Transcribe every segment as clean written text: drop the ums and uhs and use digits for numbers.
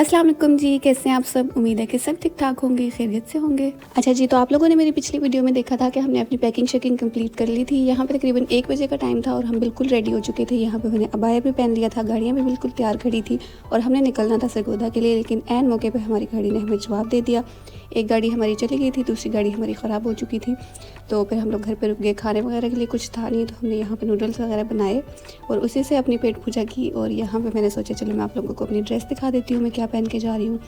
अस्सलाम वालेकुम जी, कैसे हैं आप सब। उम्मीद है कि सब ठीक ठाक होंगे, खैरियत से होंगे। अच्छा जी, तो आप लोगों ने मेरी पिछली वीडियो में देखा था कि हमने अपनी पैकिंग शेकिंग कंप्लीट कर ली थी। यहाँ पे तकरीबन 1 बजे का टाइम था और हम बिल्कुल रेडी हो चुके थे। यहाँ पे मैंने अबाया भी पहन लिया था, गाड़ियाँ भी बिल्कुल तैयार खड़ी थी और हमने निकलना था सरगोदा के लिए। लेकिन ऐन मौके पर हमारी गाड़ी ने हमें जवाब दे दिया। एक गाड़ी हमारी चली गई थी, दूसरी गाड़ी हमारी ख़राब हो चुकी थी। तो फिर हम लोग घर पर रुक गए। खाने वगैरह के लिए कुछ था नहीं, तो हमने यहाँ पर नूडल्स वगैरह बनाए और उसी से अपनी पेट पूजा की। और यहाँ पे मैंने सोचा चलो मैं आप लोगों को अपनी ड्रेस दिखा देती हूँ, मैं क्या पहन के जा रही हूँ।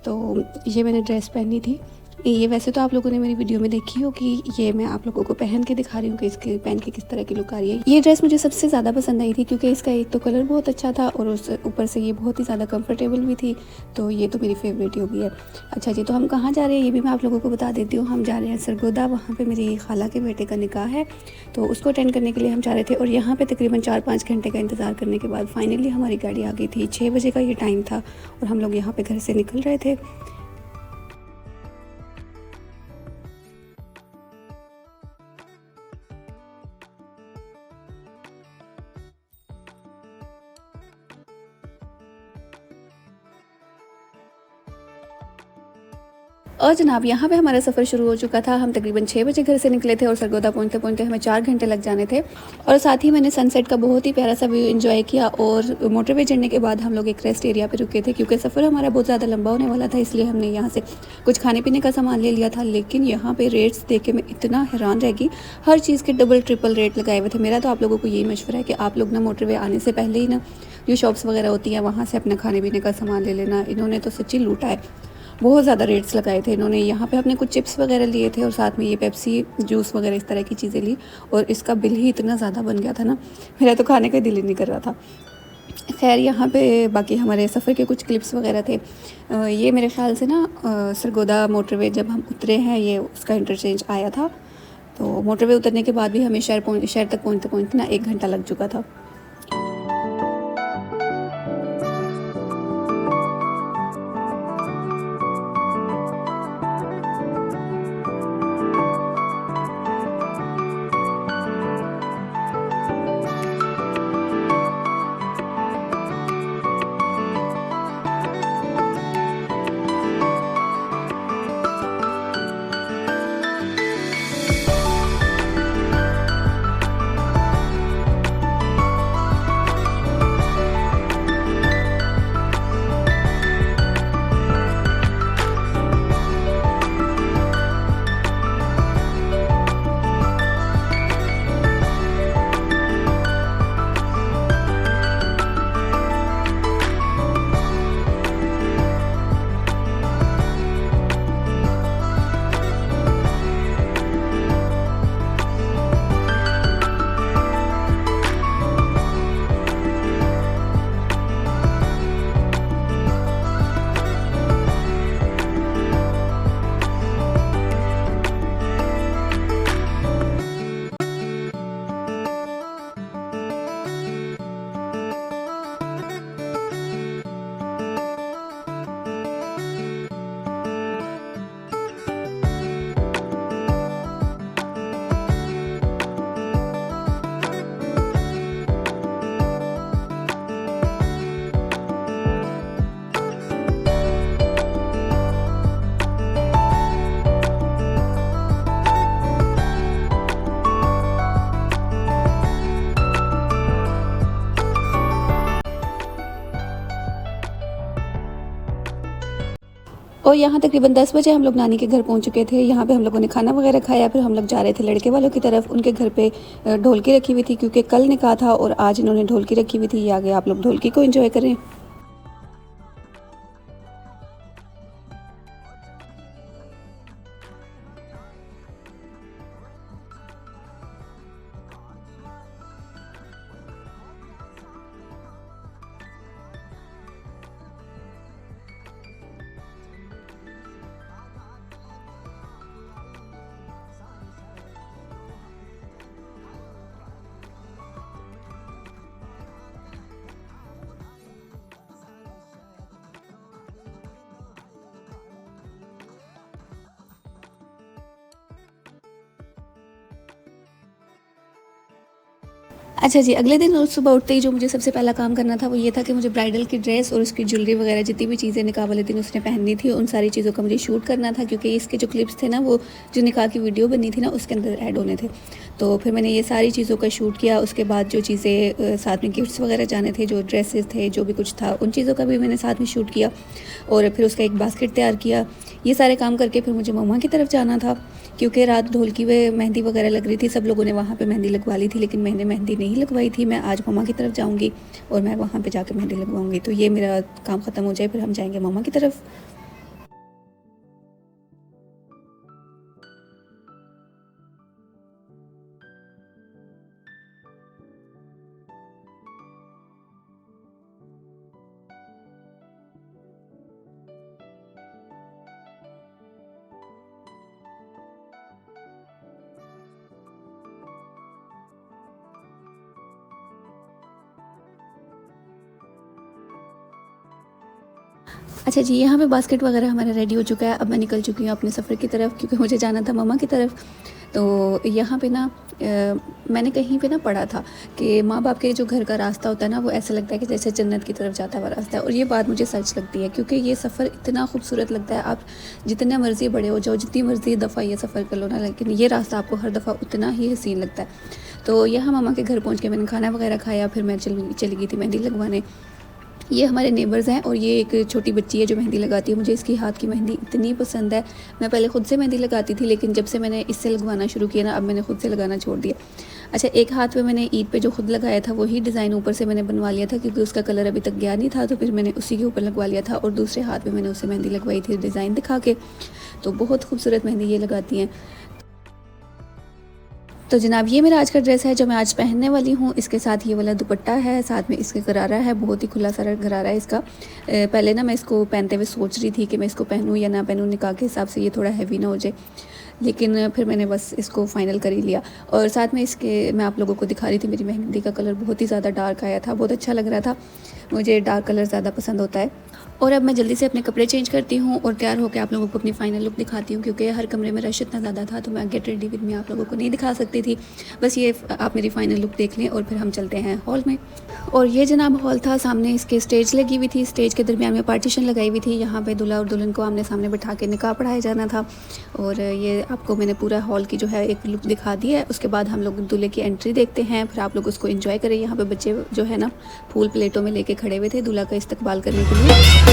तो ये मैंने ड्रेस पहनी थी। ये वैसे तो आप लोगों ने मेरी वीडियो में देखी हो कि ये मैं आप लोगों को पहन के दिखा रही हूँ कि इसके पहन के किस तरह की लुक आ रही है। ये ड्रेस मुझे सबसे ज़्यादा पसंद आई थी क्योंकि इसका एक तो कलर बहुत अच्छा था और उस ऊपर से ये बहुत ही ज़्यादा कंफर्टेबल भी थी। तो ये तो मेरी फेवरेट हो गई है। अच्छा जी, तो हम कहाँ जा रहे हैं ये भी मैं आप लोगों को बता देती हूँ। हम जा रहे हैं सरगोदा, वहाँ पर मेरी खाला के बेटे का निकाह है, तो उसको अटेंड करने के लिए हम जा रहे थे। और यहाँ पर तकरीबन 4-5 घंटे का इंतज़ार करने के बाद फाइनली हमारी गाड़ी आ गई थी। 6 बजे का ये टाइम था और हम लोग यहाँ पर घर से निकल रहे थे। और जनाब यहाँ पे हमारा सफ़र शुरू हो चुका था। हम तकरीबन 6 बजे घर से निकले थे और सरगोदा पहुँचते पहुँचते हमें 4 घंटे लग जाने थे। और साथ ही मैंने सनसेट का बहुत ही प्यारा सा व्यू एंजॉय किया। और मोटरवे चढ़ने के बाद हम लोग एक रेस्ट एरिया पे रुके थे क्योंकि सफ़र हमारा बहुत ज़्यादा लंबा होने वाला था, इसलिए हमने यहाँ से कुछ खाने पीने का सामान ले लिया था। लेकिन यहाँ पर रेट्स देख के मैं इतना हैरान रह गई, हर चीज़ के डबल ट्रिपल रेट लगाए हुए थे। मेरा तो आप लोगों को यही मशवरा है कि आप लोग ना मोटरवे आने से पहले ही ना जो शॉप्स वगैरह होती हैं वहाँ से अपना खाने पीने का सामान ले लेना। इन्होंने तो सच्ची लूटा है, बहुत ज़्यादा रेट्स लगाए थे इन्होंने। यहाँ पे अपने कुछ चिप्स वगैरह लिए थे और साथ में ये पेप्सी जूस वगैरह इस तरह की चीज़ें ली। और इसका बिल ही इतना ज़्यादा बन गया था ना, मेरा तो खाने का दिल ही नहीं कर रहा था। खैर यहाँ पे बाकी हमारे सफ़र के कुछ क्लिप्स वगैरह थे। ये मेरे ख़्याल से ना सरगोदा मोटरवे जब हम उतरे हैं, ये उसका इंटरचेंज आया था। तो मोटरवे उतरने के बाद भी हमें शहर तक पहुँचते पहुँचते ना 1 घंटा लग चुका था। और यहाँ तकरीबन 10 बजे हम लोग नानी के घर पहुँच चुके थे। यहाँ पे हम लोगों ने खाना वगैरह खाया, फिर हम लोग जा रहे थे लड़के वालों की तरफ। उनके घर पे ढोलकी रखी हुई थी क्योंकि कल निकाह था और आज इन्होंने ढोलकी रखी हुई थी। ये आगे आप लोग ढोलकी को एंजॉय करें। अच्छा जी, अगले दिन रोज़ सुबह उठते ही जो मुझे सबसे पहला काम करना था वो ये था कि मुझे ब्राइडल की ड्रेस और उसकी ज्वेलरी वगैरह जितनी भी चीज़ें निकाह वाले दिन उसने पहननी थी उन सारी चीज़ों का मुझे शूट करना था, क्योंकि इसके जो क्लिप्स थे ना वो जो निकाह की वीडियो बनी थी ना उसके अंदर ऐड होने थे। तो फिर मैंने ये सारी चीज़ों का शूट किया। उसके बाद जो चीज़ें साथ में गिफ्ट्स वगैरह जाने थे, जो ड्रेसेस थे, जो भी कुछ था, उन चीज़ों का भी मैंने साथ में शूट किया और फिर उसका एक बास्केट तैयार किया। ये सारे काम करके फिर मुझे मम्मा की तरफ जाना था, क्योंकि रात ढोलकी में मेहंदी वगैरह लग रही थी। सब लोगों ने वहाँ पे मेहंदी लगवा ली थी, लेकिन मैंने मेहंदी नहीं लगवाई थी। मैं आज मम्मा की तरफ जाऊँगी और मैं वहाँ पे जाकर मेहंदी लगवाऊँगी। तो ये मेरा काम ख़त्म हो जाए फिर हम जाएंगे मम्मा की तरफ। अच्छा जी, यहाँ पे बास्केट वगैरह हमारा रेडी हो चुका है। अब मैं निकल चुकी हूँ अपने सफ़र की तरफ, क्योंकि मुझे जाना था मम्मा की तरफ। तो यहाँ पे ना मैंने कहीं पे ना पढ़ा था कि माँ बाप के जो घर का रास्ता होता है ना वो ऐसा लगता है कि जैसे जन्नत की तरफ जाता हुआ रास्ता है। और ये बात मुझे सच लगती है, क्योंकि ये सफ़र इतना खूबसूरत लगता है। आप जितने मर्ज़ी बड़े हो जाओ, जितनी मर्ज़ी दफ़ा ये सफ़र कर लो ना, लेकिन ये रास्ता आपको हर दफ़ा उतना ही हसीन लगता है। तो यहाँ मामा के घर पहुँच के मैंने खाना वगैरह खाया, फिर मैं चली गई थी मेहंदी लगवाने। ये हमारे नेबर्स हैं और ये एक छोटी बच्ची है जो मेहंदी लगाती है। मुझे इसकी हाथ की मेहंदी इतनी पसंद है। मैं पहले ख़ुद से मेहंदी लगाती थी, लेकिन जब से मैंने इससे लगवाना शुरू किया ना, अब मैंने ख़ुद से लगाना छोड़ दिया। अच्छा, एक हाथ में मैंने ईद पे जो खुद लगाया था वही डिज़ाइन ऊपर से मैंने बनवा लिया था, क्योंकि उसका कलर अभी तक गया नहीं था, तो फिर मैंने उसी के ऊपर लगवा लिया था। और दूसरे हाथ में मैंने उसे मेहंदी लगवाई थी डिज़ाइन दिखा के। तो बहुत खूबसूरत मेहंदी ये लगाती हैं। तो जनाब, ये मेरा आज का ड्रेस है जो मैं आज पहनने वाली हूँ। इसके साथ ये वाला दुपट्टा है, साथ में इसके गरारा है, बहुत ही खुला सारा गरारा है इसका। पहले ना मैं इसको पहनते हुए सोच रही थी कि मैं इसको पहनूँ या ना पहनूँ, निकाह के हिसाब से ये थोड़ा हैवी ना हो जाए, लेकिन फिर मैंने बस इसको फ़ाइनल कर ही लिया। और साथ में इसके मैं आप लोगों को दिखा रही थी, मेरी मेहंदी का कलर बहुत ही ज़्यादा डार्क आया था, बहुत अच्छा लग रहा था। मुझे डार्क कलर ज़्यादा पसंद होता है। और अब मैं जल्दी से अपने कपड़े चेंज करती हूँ और तैयार होकर आप लोगों को अपनी फ़ाइनल लुक दिखाती हूँ, क्योंकि हर कमरे में रश इतना ज़्यादा था, तो मैं गेट रेडी विद मी आप लोगों को नहीं दिखा सकती थी। बस ये आप मेरी फ़ाइनल लुक देख लें और फिर हम चलते हैं हॉल में। और ये जनाब हॉल था, सामने इसके स्टेज लगी हुई थी, स्टेज के दरमियान में पार्टीशन लगाई हुई थी। यहाँ पे दूल्हा और दुल्हन को आमने सामने बैठा के निकाह पढ़ाया जाना था। और ये आपको मैंने पूरा हॉल की जो है एक लुक दिखा दी है। उसके बाद हम लोग दूल्हे की एंट्री देखते हैं, फिर आप लोग उसको एंजॉय करें। यहाँ पे बच्चे जो है ना फूल प्लेटों में लेके खड़े हुए थे दूल्हा का इस्तकबाल करने के लिए।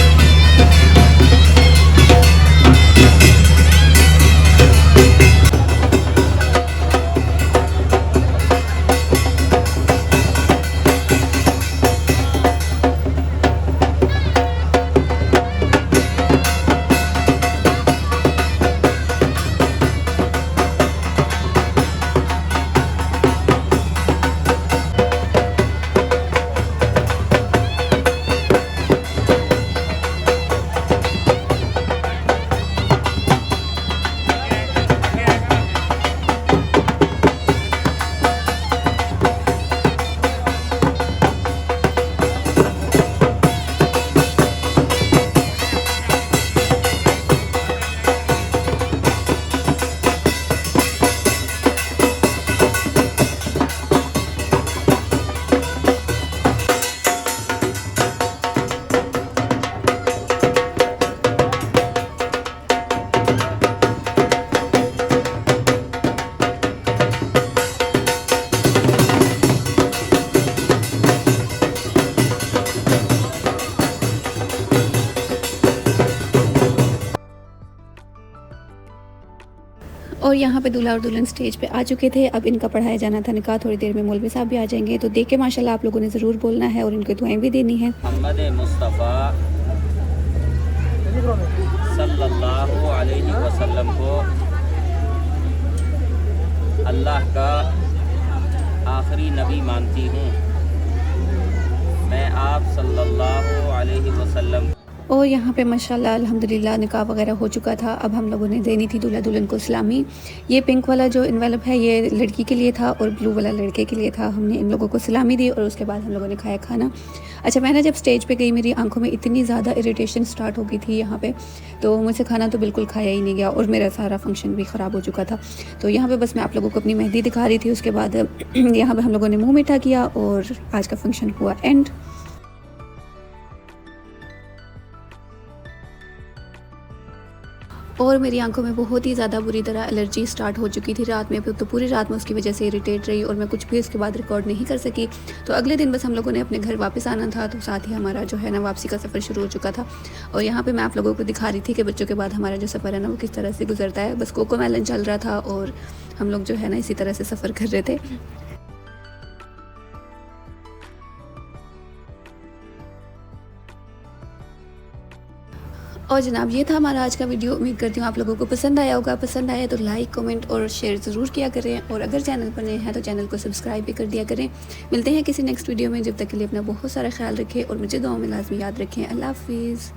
और यहाँ पे दूल्हा और दुल्हन स्टेज पे आ चुके थे। अब इनका पढ़ाया जाना था निकाह। थोड़ी देर में मौलवी साहब भी आ जाएंगे, तो देख के माशाल्लाह आप लोगों ने ज़रूर बोलना है और इनको दुआएं भी देनी है। मोहम्मद मुस्तफ़ा सल्लल्लाहु अलैहि वसल्लम को अल्लाह का आखिरी नबी मानती हूँ। मैं आप सल्लल्लाहु अलैहि वसल्लम और यहाँ पे माशाल्लाह अल्हम्दुलिल्लाह निकाह वगैरह हो चुका था। अब हम लोगों ने देनी थी दूल्हा दुल्हन को सलामी। ये पिंक वाला जो इन्वेलप है ये लड़की के लिए था और ब्लू वाला लड़के के लिए था। हमने इन लोगों को सलामी दी और उसके बाद हम लोगों ने खाया खाना। अच्छा, मैं ना जब स्टेज पे गई मेरी आंखों में इतनी ज़्यादा इरिटेशन स्टार्ट हो गई थी यहाँ पे, तो मुझसे खाना तो बिल्कुल खाया ही नहीं गया और मेरा सारा फंक्शन भी ख़राब हो चुका था। तो यहाँ पे बस मैं आप लोगों को अपनी मेहंदी दिखा रही थी। उसके बाद यहाँ पे हम लोगों ने मुँह मीठा किया और आज का फंक्शन हुआ एंड। और मेरी आंखों में बहुत ही ज़्यादा बुरी तरह एलर्जी स्टार्ट हो चुकी थी रात में, तो पूरी रात में उसकी वजह से इरिटेट रही और मैं कुछ भी उसके बाद रिकॉर्ड नहीं कर सकी। तो अगले दिन बस हम लोगों ने अपने घर वापस आना था, तो साथ ही हमारा जो है ना वापसी का सफ़र शुरू हो चुका था। और यहाँ पे मैं आप लोगों को दिखा रही थी कि बच्चों के बाद हमारा जो सफ़र है ना वो किस तरह से गुजरता है। बस कोको मेलन चल रहा था और हम लोग जो है ना इसी तरह से सफ़र कर रहे थे। और जनाब ये था हमारा आज का वीडियो। उम्मीद करती हूँ आप लोगों को पसंद आया होगा। पसंद आया तो लाइक, कमेंट और शेयर ज़रूर किया करें और अगर चैनल पर नए हैं तो चैनल को सब्सक्राइब भी कर दिया करें। मिलते हैं किसी नेक्स्ट वीडियो में। जब तक के लिए अपना बहुत सारा ख्याल रखें और मुझे दुआ में लाजमी याद रखें। अल्लाह हाफिज़।